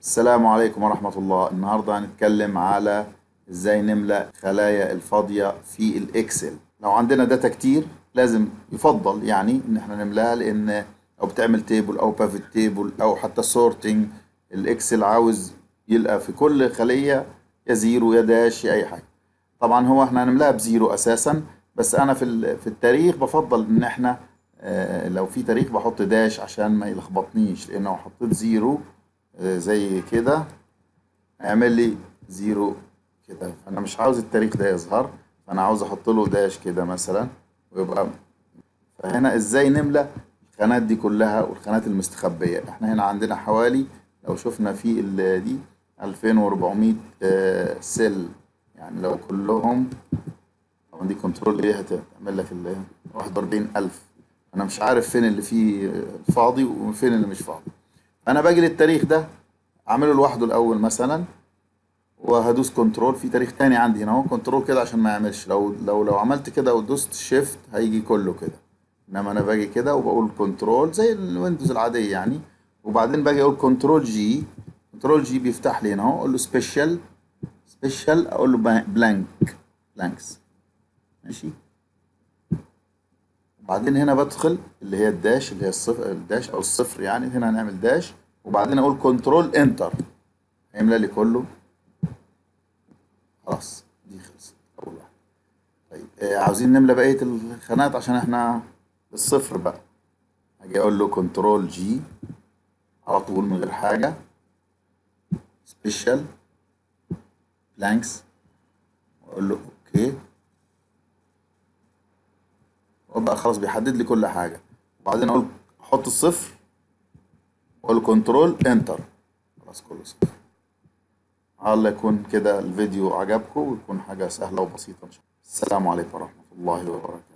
السلام عليكم ورحمة الله. النهاردة هنتكلم على ازاي نملأ خلايا الفاضية في الاكسل. لو عندنا داتا كتير لازم يفضل يعني ان احنا نملاها، لان او بتعمل تيبل او بافيت تيبل او حتى سورتنج. الاكسل عاوز يلقى في كل خلية يا زيرو يا داش يا اي حاجة. طبعا هو احنا هنملاها بزيرو اساسا، بس انا في التاريخ بفضل ان احنا لو في تاريخ بحط داش عشان ما يلخبطنيش، لانه حطيت زيرو زي كده هيعمل لي زيرو كده، فانا مش عاوز التاريخ ده يظهر، فانا عاوز احط له داش كده مثلا ويبقى. فهنا ازاي نملى الخانات دي كلها والخانات المستخبية؟ احنا هنا عندنا حوالي، لو شفنا في دي 2400 سيل، يعني لو كلهم طبعا دي كنترول ايه هتعمل لك 41000. انا مش عارف فين اللي فيه فاضي وفين اللي مش فاضي. انا باجي للتاريخ ده اعمله لوحده الاول مثلا، وهدوس كنترول في تاريخ تاني عندي هنا اهو كنترول كده عشان ما يعملش. لو عملت كده ودوست شيفت هيجي كله كده، انما انا باجي كده وبقول كنترول زي الويندوز العاديه يعني، وبعدين باجي اقول كنترول جي. كنترول جي بيفتح لي هنا اهو، اقول له سبيشال. سبيشال اقول له بلانكس ماشي. وبعدين هنا بدخل اللي هي الداش، اللي هي الصفر، الداش او الصفر يعني، هنا هنعمل داش وبعدين اقول كنترول انتر هيملى لي كله. خلاص دي خلصت اول واحده. طيب عاوزين نملى بقيه الخانات عشان احنا الصفر بقى. هاجي اقول له كنترول جي على طول من غير حاجه، سبيشال بلانكس واقول له اوكي، وابقى خلاص بيحدد لي كل حاجه. وبعدين اقول احط الصفر واقول له كنترول انتر، خلاص كله صفر. الله يكون كده الفيديو عجبكم ويكون حاجه سهله وبسيطه ان شاء الله. السلام عليكم ورحمه الله وبركاته.